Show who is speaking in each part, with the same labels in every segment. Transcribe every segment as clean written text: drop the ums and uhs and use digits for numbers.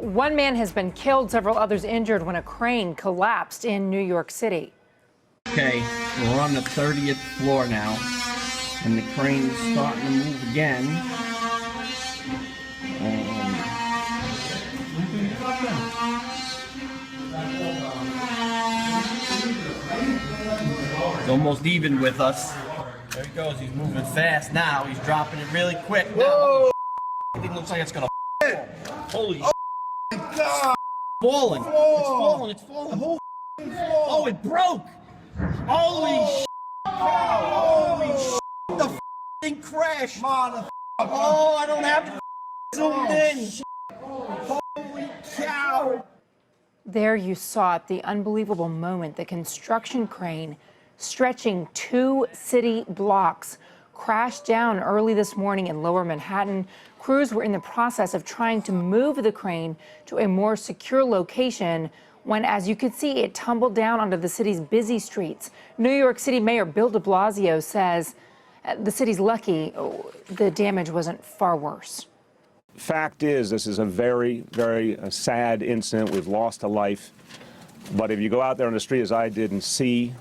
Speaker 1: one man has been killed, several others injured when a crane collapsed in New York City.
Speaker 2: Okay, we're on the 30th floor now, and the crane is starting to move again. He's almost even with us. There he goes, he's moving fast now. He's dropping it really quick now.
Speaker 3: Whoa.
Speaker 2: Everything looks like it's gonna fall. Holy
Speaker 3: God.
Speaker 2: falling.
Speaker 3: Whoa.
Speaker 2: It's falling.
Speaker 3: The whole
Speaker 2: Oh, it broke. Holy Holy the thing crashed. Oh, I don't have to zoomed in. Holy cow.
Speaker 1: There you saw it, the unbelievable moment, the construction crane stretching 2 city blocks crashed down early this morning in Lower Manhattan. Crews were in the process of trying to move the crane to a more secure location when, as you could see, it tumbled down onto the city's busy streets. New York City Mayor Bill de Blasio says the city's lucky the damage wasn't far worse.
Speaker 4: Fact is, this is a very, very sad incident. We've lost a life. But if you go out there on the street, as I did, and see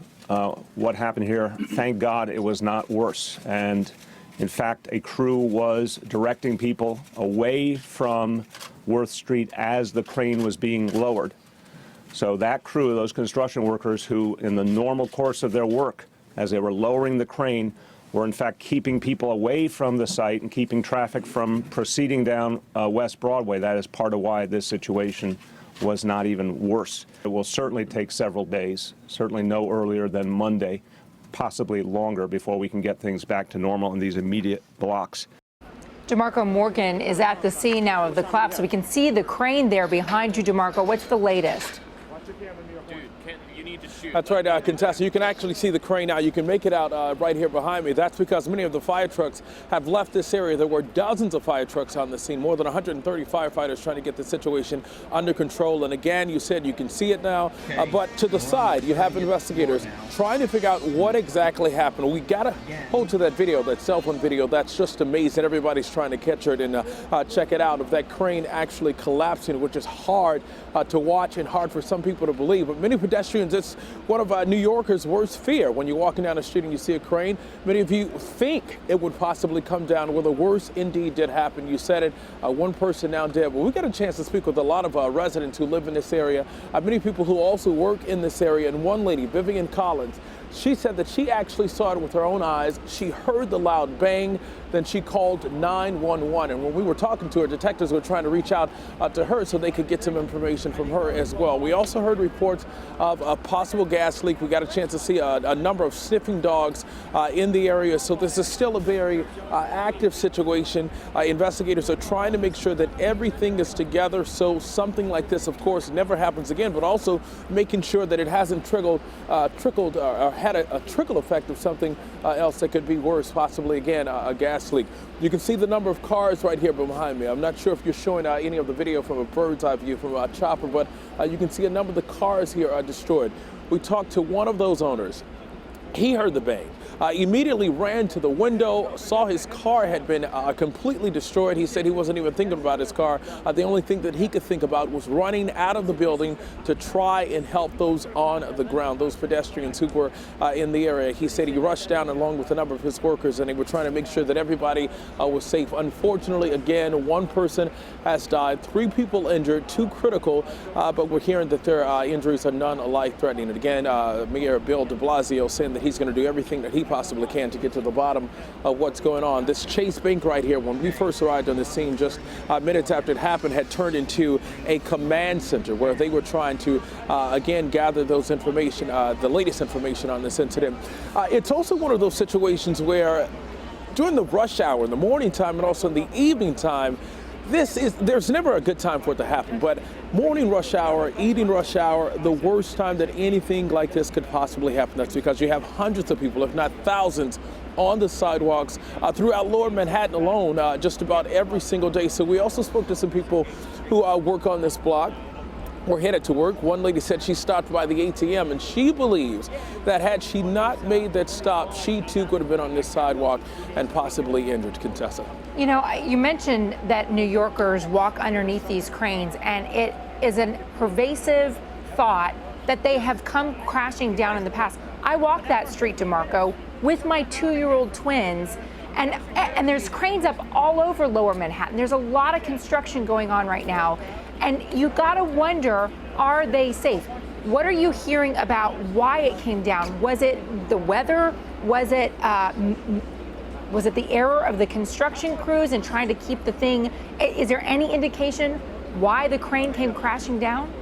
Speaker 4: what happened here, thank God it was not worse. And in fact, a crew was directing people away from Worth Street as the crane was being lowered. So that crew, those construction workers who, in the normal course of their work, as they were lowering the crane, were in fact keeping people away from the site and keeping traffic from proceeding down West Broadway. That is part of why this situation was not even worse. It will certainly take several days, certainly no earlier than Monday, possibly longer, before we can get things back to normal in these immediate blocks.
Speaker 1: DeMarco Morgan is at the scene now of the collapse. So we can see the crane there behind you, DeMarco. What's the latest?
Speaker 5: That's right, Contessa. You can actually see the crane now. You can make it out right here behind me. That's because many of the fire trucks have left this area. There were dozens of fire trucks on the scene, more than 130 firefighters trying to get the situation under control. And again, you said you can see it now, but to the side, you have investigators trying to figure out what exactly happened. We got to hold to that video, that cell phone video. That's just amazing. Everybody's trying to catch it and check it out of that crane actually collapsing, which is hard to watch and hard for some people to believe. But many pedestrians, it's one of New Yorkers' worst fear. When you're walking down the street and you see a crane, many of you think it would possibly come down. Well, the worst indeed did happen. You said it, one person now dead. Well, we got a chance to speak with a lot of residents who live in this area, many people who also work in this area, and one lady, Vivian Collins, she said that she actually saw it with her own eyes. She heard the loud bang, then she called 911. And when we were talking to her, detectives were trying to reach out to her so they could get some information from her as well. We also heard reports of a possible gas leak. We got a chance to see a number of sniffing dogs in the area. So this is still a very active situation. Investigators are trying to make sure that everything is together so something like this, of course, never happens again, but also making sure that it hasn't trickled or had a trickle effect of something else that could be worse, possibly again a gas leak. You can see the number of cars right here behind me. I'm not sure if you're showing any of the video from a bird's eye view from a chopper, but you can see a number of the cars here are destroyed. We talked to one of those owners. He heard the bang. Immediately ran to the window, saw his car had been completely destroyed. He said he wasn't even thinking about his car. The only thing that he could think about was running out of the building to try and help those on the ground, those pedestrians who were in the area. He said he rushed down along with a number of his workers, and they were trying to make sure that everybody was safe. Unfortunately, again, one person has died, 3 people injured, 2 critical, but we're hearing that their injuries are none life-threatening. And again, Mayor Bill de Blasio saying that he's going to do everything that he possibly can to get to the bottom of what's going on. This Chase Bank right here, when we first arrived on the scene just minutes after it happened, had turned into a command center where they were trying to, again, gather those information, the latest information on this incident. It's also one of those situations where during the rush hour, in the morning time and also in the evening time, there's never a good time for it to happen, but morning rush hour, evening rush hour, the worst time that anything like this could possibly happen. That's because you have hundreds of people, if not thousands, on the sidewalks throughout Lower Manhattan alone, just about every single day. So we also spoke to some people who work on this block. were headed to work. One lady said she stopped by the ATM, and she believes that had she not made that stop, she too could have been on this sidewalk and possibly injured. Contessa.
Speaker 1: You know, you mentioned that New Yorkers walk underneath these cranes, and it is a pervasive thought that they have come crashing down in the past. I walk that street, DeMarco, with my 2-year-old twins, and there's cranes up all over Lower Manhattan. There's a lot of construction going on right now, and you gotta wonder, are they safe? What are you hearing about why it came down? Was it the weather? Was it the error of the construction crews in trying to keep the thing? Is there any indication why the crane came crashing down?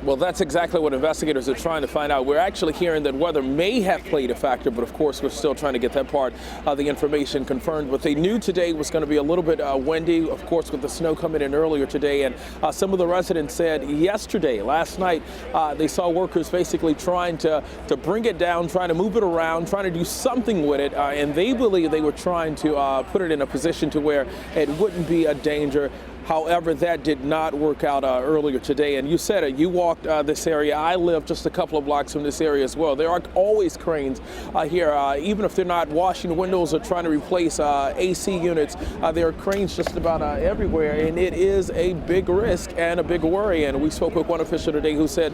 Speaker 5: Well, that's exactly what investigators are trying to find out. We're actually hearing that weather may have played a factor, but of course we're still trying to get that part of the information confirmed. What they knew today was going to be a little bit windy, of course, with the snow coming in earlier today. And some of the residents said last night, they saw workers basically trying to bring it down, trying to move it around, trying to do something with it. And they believe they were trying to put it in a position to where it wouldn't be a danger. However, that did not work out earlier today. And you said it, you walked this area. I live just a couple of blocks from this area as well. There are always cranes here, even if they're not washing windows or trying to replace AC units. There are cranes just about everywhere, and it is a big risk and a big worry. And we spoke with one official today who said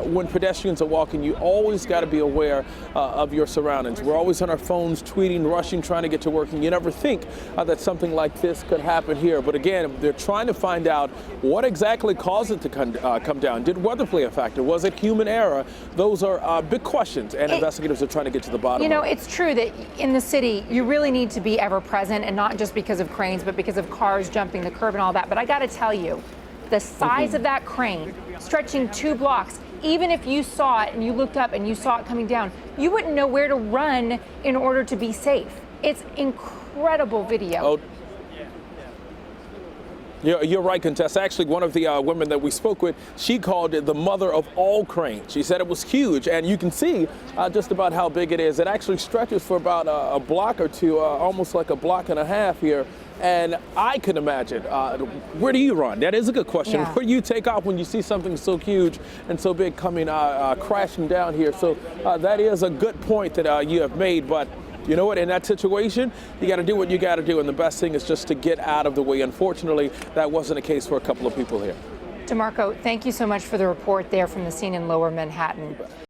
Speaker 5: when pedestrians are walking, you always got to be aware of your surroundings. We're always on our phones, tweeting, rushing, trying to get to work, and you never think that something like this could happen here. But again, they're trying to find out what exactly caused it to come down. Did weather play a factor? Was it human error? Those are big questions, and investigators are trying to get to the bottom of it.
Speaker 1: You know, it's true that in the city, you really need to be ever present, and not just because of cranes, but because of cars jumping the curb and all that. But I got to tell you, the size of that crane, stretching 2 blocks, even if you saw it and you looked up and you saw it coming down, you wouldn't know where to run in order to be safe. It's incredible video.
Speaker 5: Oh. You're right, Contessa. Actually, one of the women that we spoke with, she called it the mother of all cranes. She said it was huge, and you can see just about how big it is. It actually stretches for about a block or two, almost like a block and a half here. And I can imagine, where do you run? That is a good question.
Speaker 1: Yeah.
Speaker 5: Where do you take off when you see something so huge and so big coming crashing down here? So that is a good point that you have made, but you know what, in that situation, you got to do what you got to do, and the best thing is just to get out of the way. Unfortunately, that wasn't the case for a couple of people here.
Speaker 1: DeMarco, thank you so much for the report there from the scene in Lower Manhattan.